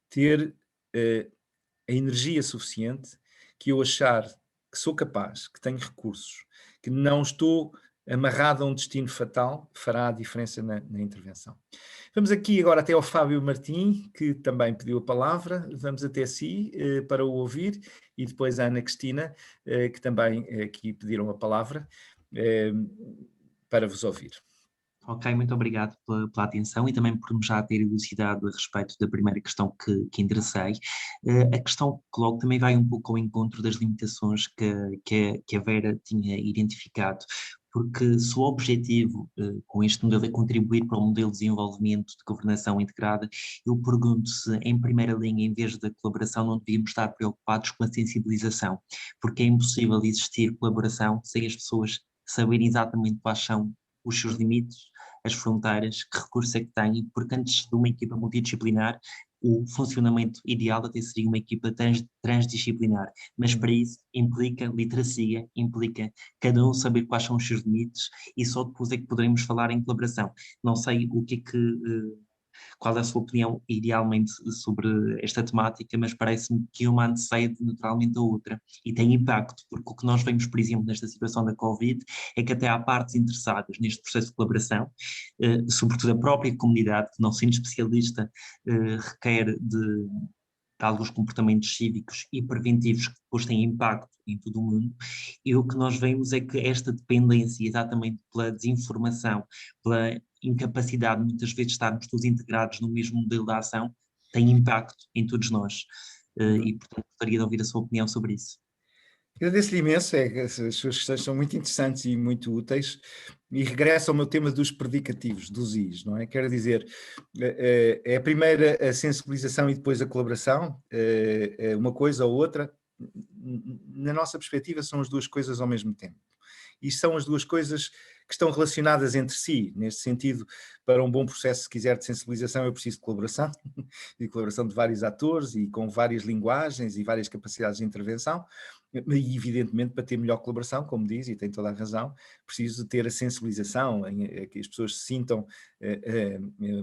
ter a energia suficiente que eu achar que sou capaz, que tenho recursos, que não estou amarrado a um destino fatal, fará a diferença na intervenção. Vamos aqui agora até ao Fábio Martim, que também pediu a palavra. Vamos até si para o ouvir, e depois a Ana Cristina, que também aqui pediram a palavra, para vos ouvir. Ok, muito obrigado pela atenção e também por me já ter elucidado a respeito da primeira questão que enderecei. A questão que coloco também vai um pouco ao encontro das limitações que a Vera tinha identificado, porque se o objetivo com este modelo é contribuir para o modelo de desenvolvimento de governação integrada, eu pergunto se em primeira linha, em vez da colaboração, não devíamos estar preocupados com a sensibilização, porque é impossível existir colaboração sem as pessoas saberem exatamente quais são os seus limites, as fronteiras, que recursos é que têm, porque antes de uma equipa multidisciplinar, o funcionamento ideal até seria uma equipa transdisciplinar, mas para isso implica literacia, implica cada um saber quais são os seus limites e só depois é que poderemos falar em colaboração. Não sei o que é que... qual é a sua opinião idealmente sobre esta temática, mas parece-me que uma antecede naturalmente a outra e tem impacto, porque o que nós vemos, por exemplo, nesta situação da Covid, é que até há partes interessadas neste processo de colaboração, sobretudo a própria comunidade, que não sendo especialista, requer de alguns comportamentos cívicos e preventivos que depois têm impacto em todo o mundo, e o que nós vemos é que esta dependência, exatamente pela desinformação, pela incapacidade de muitas vezes estarmos todos integrados no mesmo modelo de ação, tem impacto em todos nós. E, portanto, gostaria de ouvir a sua opinião sobre isso. Agradeço-lhe imenso, as suas questões são muito interessantes e muito úteis, e regresso ao meu tema dos predicativos, dos Is, não é? Quero dizer, é a primeira a sensibilização e depois a colaboração, uma coisa ou outra, na nossa perspectiva são as duas coisas ao mesmo tempo. E são as duas coisas que estão relacionadas entre si, neste sentido, para um bom processo, se quiser, de sensibilização, eu preciso de colaboração, de colaboração de vários atores e com várias linguagens e várias capacidades de intervenção, e evidentemente para ter melhor colaboração, como diz, e tem toda a razão, preciso de ter a sensibilização, que as pessoas se sintam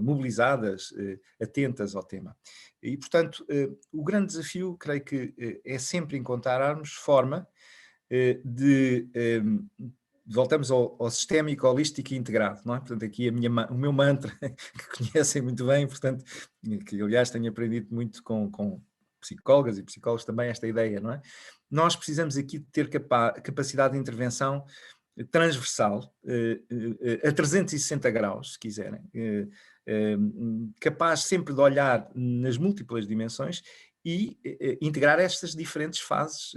mobilizadas, atentas ao tema. E, portanto, o grande desafio, creio que é sempre encontrarmos forma de... voltamos ao sistémico, holístico e integrado, não é? Portanto, aqui o meu mantra, que conhecem muito bem, portanto, que aliás tenho aprendido muito com psicólogas e psicólogos também esta ideia, não é? Nós precisamos aqui de ter capacidade de intervenção transversal, a 360 graus, se quiserem, capaz sempre de olhar nas múltiplas dimensões e integrar estas diferentes fases,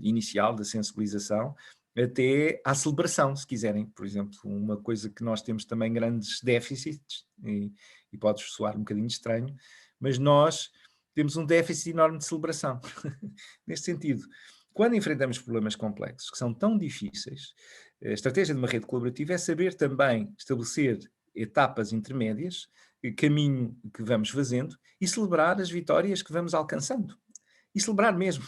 inicial da sensibilização, até à celebração, se quiserem. Por exemplo, uma coisa que nós temos também grandes déficits, e pode soar um bocadinho estranho, mas nós temos um déficit enorme de celebração. Neste sentido, quando enfrentamos problemas complexos, que são tão difíceis, a estratégia de uma rede colaborativa é saber também estabelecer etapas intermédias, caminho que vamos fazendo, e celebrar as vitórias que vamos alcançando. E celebrar mesmo.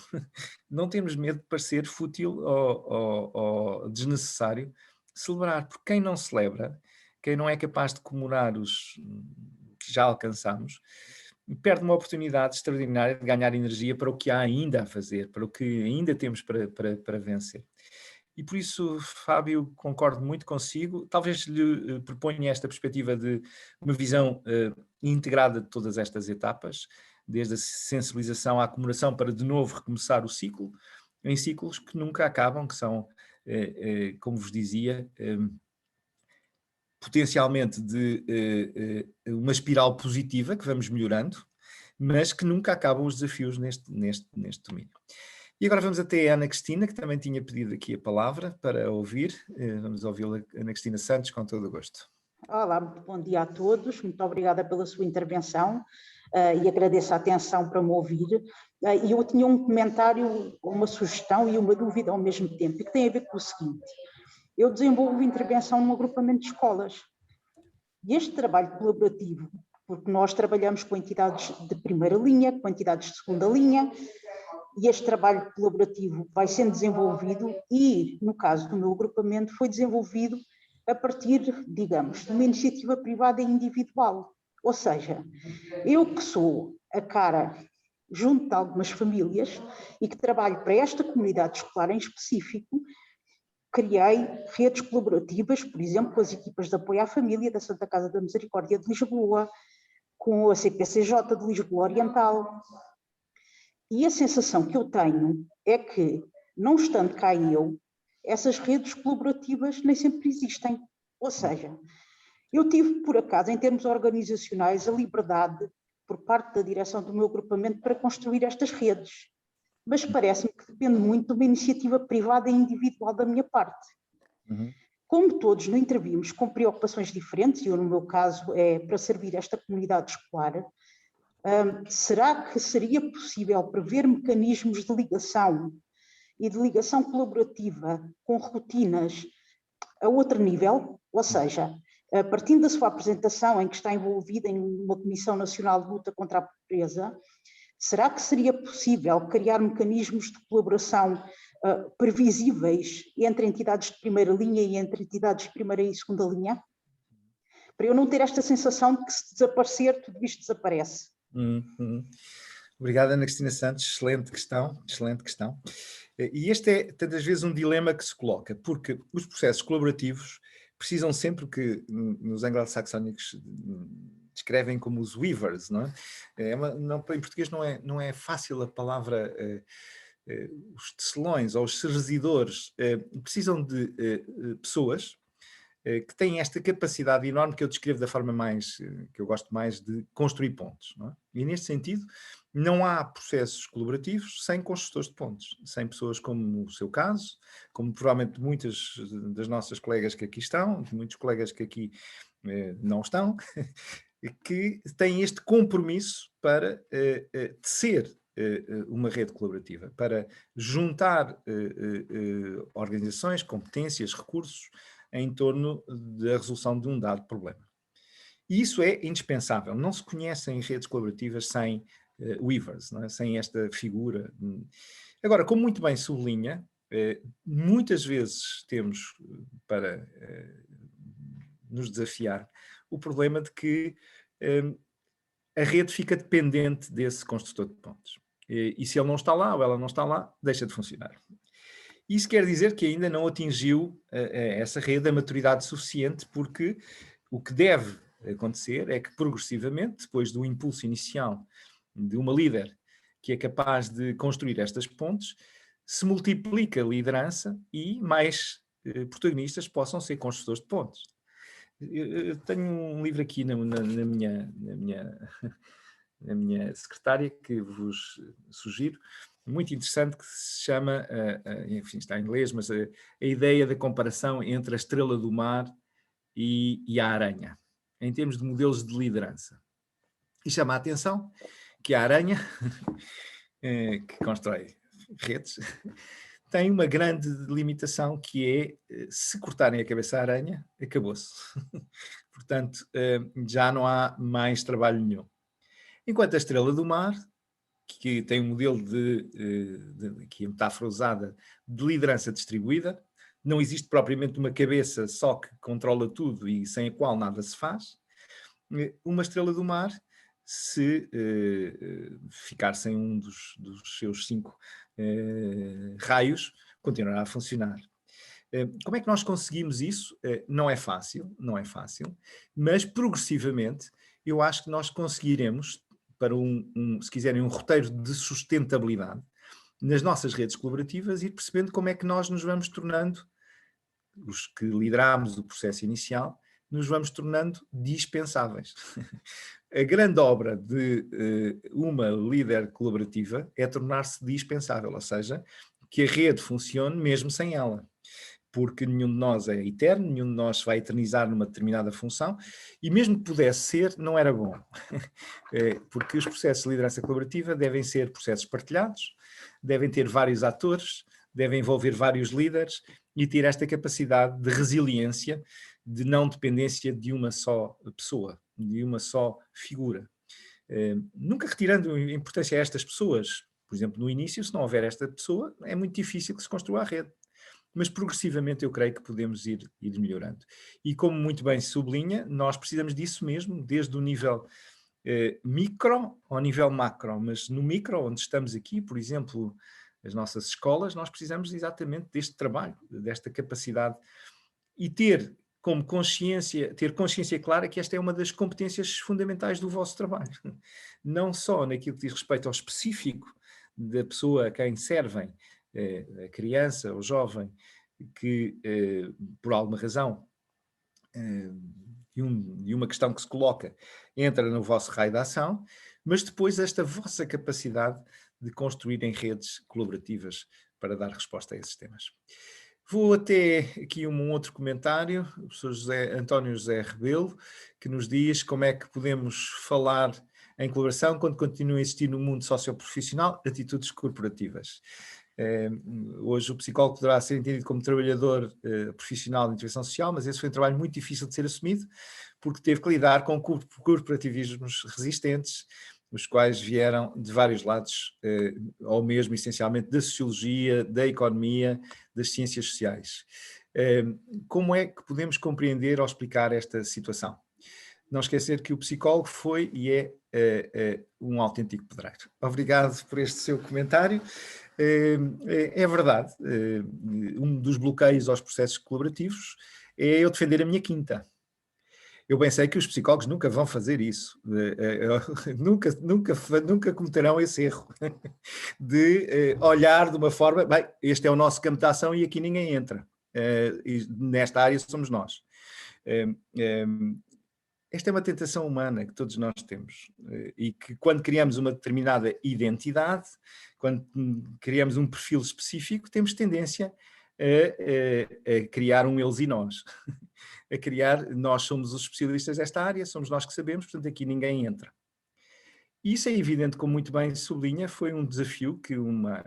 Não temos medo de parecer fútil ou desnecessário celebrar, porque quem não celebra, quem não é capaz de comemorar os que já alcançamos, perde uma oportunidade extraordinária de ganhar energia para o que há ainda a fazer, para o que ainda temos para vencer. E por isso, Fábio, concordo muito consigo. Talvez lhe proponha esta perspectiva de uma visão integrada de todas estas etapas, desde a sensibilização à comemoração para de novo recomeçar o ciclo, em ciclos que nunca acabam, que são, como vos dizia, potencialmente de uma espiral positiva, que vamos melhorando, mas que nunca acabam os desafios neste domínio. E agora vamos até a Ana Cristina, que também tinha pedido aqui a palavra para ouvir. Vamos ouvi-la, Ana Cristina Santos, com todo o gosto. Olá, muito bom dia a todos. Muito obrigada pela sua intervenção e agradeço a atenção para me ouvir. E eu tinha um comentário, uma sugestão e uma dúvida ao mesmo tempo, e que tem a ver com o seguinte. Eu desenvolvo intervenção num agrupamento de escolas. E este trabalho colaborativo, porque nós trabalhamos com entidades de primeira linha, com entidades de segunda linha, e este trabalho colaborativo vai sendo desenvolvido e, no caso do meu agrupamento, foi desenvolvido a partir, digamos, de uma iniciativa privada e individual. Ou seja, eu que sou a cara junto de algumas famílias e que trabalho para esta comunidade escolar em específico, criei redes colaborativas, por exemplo, com as equipas de apoio à família da Santa Casa da Misericórdia de Lisboa, com a CPCJ de Lisboa Oriental. E a sensação que eu tenho é que, não estando cá eu, essas redes colaborativas nem sempre existem. Ou seja, eu tive, por acaso, em termos organizacionais, a liberdade, por parte da direção do meu agrupamento, para construir estas redes. Mas parece-me que depende muito de uma iniciativa privada e individual da minha parte. Como todos não intervimos com preocupações diferentes, e eu, no meu caso, é para servir esta comunidade escolar, será que seria possível prever mecanismos de ligação e de ligação colaborativa com rotinas a outro nível? Ou seja, partindo da sua apresentação em que está envolvida em uma Comissão Nacional de Luta contra a Pobreza, será que seria possível criar mecanismos de colaboração previsíveis entre entidades de primeira linha e entre entidades de primeira e segunda linha? Para eu não ter esta sensação de que se desaparecer, tudo isto desaparece. Obrigado, Ana Cristina Santos, excelente questão, excelente questão. E este é, tantas vezes, um dilema que se coloca, porque os processos colaborativos precisam sempre, que nos anglo-saxónicos descrevem como os weavers, não é? Em português não é fácil a palavra, os tecelões ou os serezidores precisam de pessoas que têm esta capacidade enorme que eu descrevo da forma mais, que eu gosto mais, de construir pontos, não é? E neste sentido, não há processos colaborativos sem construtores de pontos, sem pessoas como no seu caso, como provavelmente muitas das nossas colegas que aqui estão, muitos colegas que aqui não estão, que têm este compromisso para tecer uma rede colaborativa, para juntar organizações, competências, recursos, em torno da resolução de um dado problema. E isso é indispensável. Não se conhecem redes colaborativas sem weavers, não é? Sem esta figura. Agora, como muito bem sublinha, muitas vezes temos para nos desafiar o problema de que a rede fica dependente desse construtor de pontos. E se ele não está lá ou ela não está lá, deixa de funcionar. Isso quer dizer que ainda não atingiu essa rede a maturidade suficiente, porque o que deve acontecer é que progressivamente, depois do impulso inicial de uma líder que é capaz de construir estas pontes, se multiplica a liderança e mais protagonistas possam ser construtores de pontes. Eu tenho um livro aqui na minha secretária que vos sugiro, muito interessante, que se chama, enfim, está em inglês, mas a ideia da comparação entre a estrela do mar e a aranha, em termos de modelos de liderança. E chama a atenção que a aranha, que constrói redes, tem uma grande limitação, que é, se cortarem a cabeça à aranha, acabou-se. Portanto, já não há mais trabalho nenhum. Enquanto a estrela do mar, que tem um modelo que é metáfora usada, de liderança distribuída, não existe propriamente uma cabeça só que controla tudo e sem a qual nada se faz. Uma estrela do mar, se ficar sem um dos seus 5 raios, continuará a funcionar. Como é que nós conseguimos isso? Não é fácil, não é fácil, mas progressivamente eu acho que nós conseguiremos, para se quiserem, um roteiro de sustentabilidade nas nossas redes colaborativas, ir percebendo como é que nós nos vamos tornando, os que liderámos o processo inicial, nos vamos tornando dispensáveis. A grande obra de uma líder colaborativa é tornar-se dispensável, ou seja, que a rede funcione mesmo sem ela. Porque nenhum de nós é eterno, nenhum de nós vai eternizar numa determinada função, e mesmo que pudesse ser, não era bom. Porque os processos de liderança colaborativa devem ser processos partilhados, devem ter vários atores, devem envolver vários líderes e ter esta capacidade de resiliência, de não dependência de uma só pessoa, de uma só figura. Nunca retirando a importância a estas pessoas. Por exemplo, no início, se não houver esta pessoa, é muito difícil que se construa a rede. Mas progressivamente eu creio que podemos ir melhorando. E como muito bem se sublinha, nós precisamos disso mesmo, desde o nível micro ao nível macro. Mas no micro, onde estamos aqui, por exemplo, as nossas escolas, nós precisamos exatamente deste trabalho, desta capacidade e ter consciência clara que esta é uma das competências fundamentais do vosso trabalho. Não só naquilo que diz respeito ao específico da pessoa a quem servem, a criança ou jovem, que por alguma razão e uma questão que se coloca entra no vosso raio de ação, mas depois esta vossa capacidade de construírem redes colaborativas para dar resposta a esses temas. Vou até aqui um outro comentário, o professor António José Rebelo, que nos diz como é que podemos falar em colaboração quando continua a existir no mundo socioprofissional atitudes corporativas. Hoje o psicólogo poderá ser entendido como trabalhador profissional de intervenção social, mas esse foi um trabalho muito difícil de ser assumido, porque teve que lidar com corporativismos resistentes, os quais vieram de vários lados, ou mesmo essencialmente da sociologia, da economia, das ciências sociais. Como é que podemos compreender ou explicar esta situação? Não esquecer que o psicólogo foi e é um autêntico pedreiro. Obrigado por este seu comentário. É verdade, um dos bloqueios aos processos colaborativos é eu defender a minha quinta. Eu bem sei que os psicólogos nunca vão fazer isso, nunca cometerão esse erro de olhar de uma forma, bem, este é o nosso campo de ação e aqui ninguém entra, e nesta área somos nós. Esta é uma tentação humana que todos nós temos e que quando criamos uma determinada identidade, quando criamos um perfil específico, temos tendência a criar um eles e nós. A criar, nós somos os especialistas desta área, somos nós que sabemos, portanto aqui ninguém entra. E isso é evidente, como muito bem sublinha, foi um desafio que uma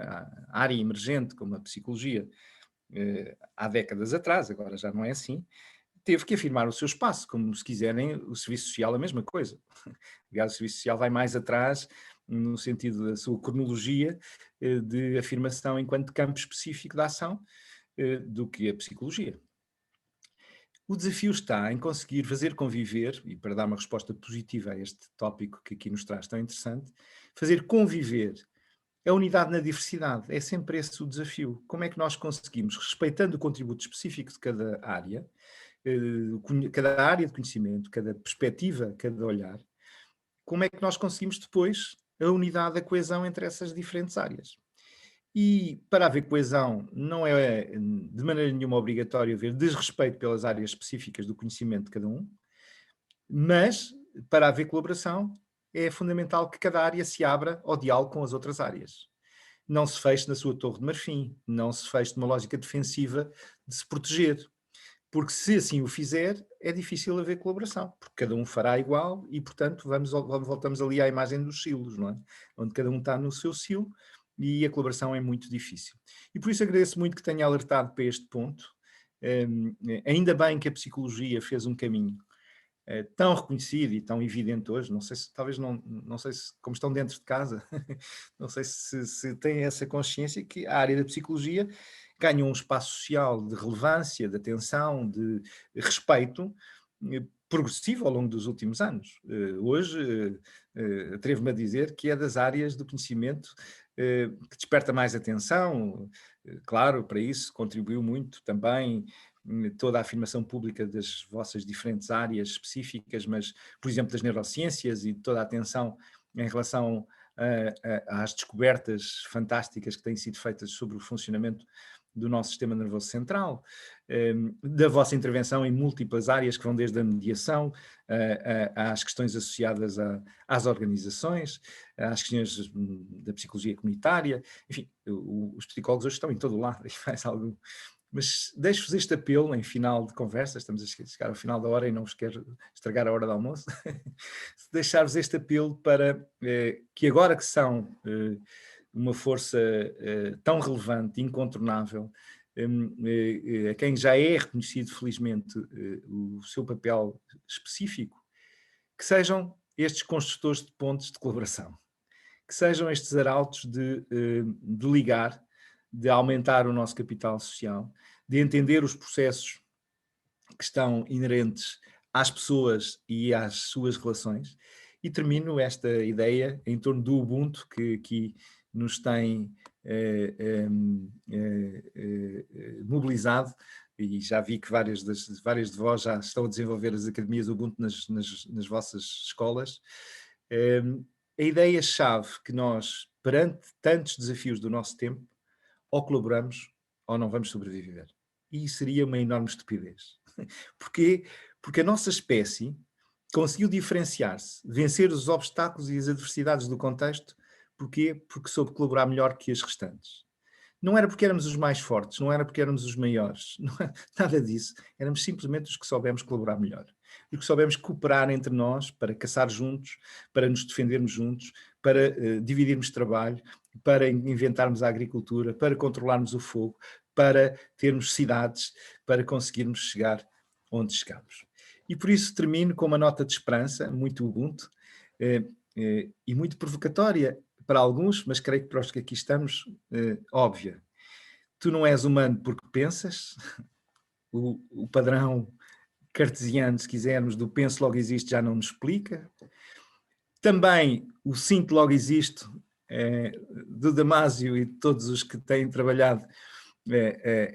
área emergente como a psicologia, há décadas atrás, agora já não é assim, teve que afirmar o seu espaço, como se quiserem o serviço social a mesma coisa. Aliás, o serviço social vai mais atrás no sentido da sua cronologia de afirmação enquanto campo específico de ação do que a psicologia. O desafio está em conseguir fazer conviver, e para dar uma resposta positiva a este tópico que aqui nos traz tão interessante, fazer conviver a unidade na diversidade. É sempre esse o desafio. Como é que nós conseguimos, respeitando o contributo específico de cada área de conhecimento, cada perspectiva, cada olhar, como é que nós conseguimos depois a unidade, a coesão entre essas diferentes áreas? E para haver coesão não é de maneira nenhuma obrigatório haver desrespeito pelas áreas específicas do conhecimento de cada um, mas para haver colaboração é fundamental que cada área se abra ao diálogo com as outras áreas. Não se feche na sua torre de marfim, não se feche numa lógica defensiva de se proteger, porque se assim o fizer é difícil haver colaboração, porque cada um fará igual e portanto voltamos ali à imagem dos silos, não é? Onde cada um está no seu silo, e a colaboração é muito difícil. E por isso agradeço muito que tenha alertado para este ponto. Ainda bem que a psicologia fez um caminho tão reconhecido e tão evidente hoje, não sei se, talvez não sei se, como estão dentro de casa, não sei se têm essa consciência que a área da psicologia ganham um espaço social de relevância, de atenção, de respeito, progressivo ao longo dos últimos anos. Hoje, atrevo-me a dizer que é das áreas do conhecimento que desperta mais atenção. Claro, para isso contribuiu muito também toda a afirmação pública das vossas diferentes áreas específicas, mas, por exemplo, das neurociências e toda a atenção em relação às descobertas fantásticas que têm sido feitas sobre o funcionamento do nosso sistema nervoso central, da vossa intervenção em múltiplas áreas que vão desde a mediação às questões associadas às organizações, às questões da psicologia comunitária, enfim, os psicólogos hoje estão em todo o lado, e mais algum. Mas deixo-vos este apelo em final de conversa, estamos a chegar ao final da hora e não vos quero estragar a hora do almoço, deixar-vos este apelo para que agora que são uma força tão relevante, incontornável, a quem já é reconhecido felizmente o seu papel específico, que sejam estes construtores de pontes de colaboração, que sejam estes arautos de ligar, de aumentar o nosso capital social, de entender os processos que estão inerentes às pessoas e às suas relações. E termino esta ideia em torno do Ubuntu, que aqui nos tem mobilizado, e já vi que várias de vós já estão a desenvolver as academias Ubuntu nas vossas escolas. A ideia-chave que nós, perante tantos desafios do nosso tempo, ou colaboramos ou não vamos sobreviver. E seria uma enorme estupidez. Porquê? Porque a nossa espécie conseguiu diferenciar-se, vencer os obstáculos e as adversidades do contexto. Porquê? Porque soube colaborar melhor que as restantes. Não era porque éramos os mais fortes, não era porque éramos os maiores, não é nada disso. Éramos simplesmente os que soubemos colaborar melhor. Os que soubemos cooperar entre nós para caçar juntos, para nos defendermos juntos, para dividirmos trabalho, para inventarmos a agricultura, para controlarmos o fogo, para termos cidades, para conseguirmos chegar onde chegamos. E por isso termino com uma nota de esperança, muito Ubuntu, e muito provocatória para alguns, mas creio que para os que aqui estamos, óbvia. Tu não és humano porque pensas, o padrão cartesiano, se quisermos, do penso logo existe já não nos explica. Também o sinto logo existo, do Damasio e de todos os que têm trabalhado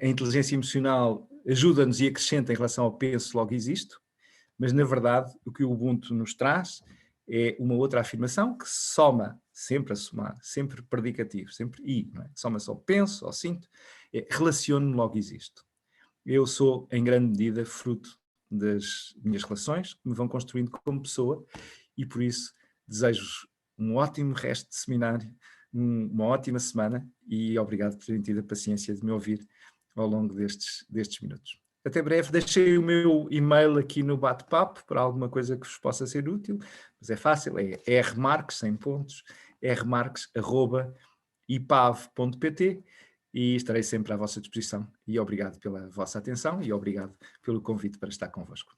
a inteligência emocional, ajuda-nos e acrescenta em relação ao penso logo existo, mas na verdade o que o Ubuntu nos traz é uma outra afirmação que soma, sempre a somar, sempre predicativo, sempre e, não é? Soma-se ao penso, ao sinto, relaciono-me logo existo. Eu sou, em grande medida, fruto das minhas relações que me vão construindo como pessoa e por isso desejo um ótimo resto de seminário, uma ótima semana e obrigado por terem tido a paciência de me ouvir ao longo destes minutos. Até breve. Deixei o meu e-mail aqui no bate-papo para alguma coisa que vos possa ser útil, mas é fácil, é rmarques, sem pontos, rmarques@ipav.pt e estarei sempre à vossa disposição. E obrigado pela vossa atenção e obrigado pelo convite para estar convosco.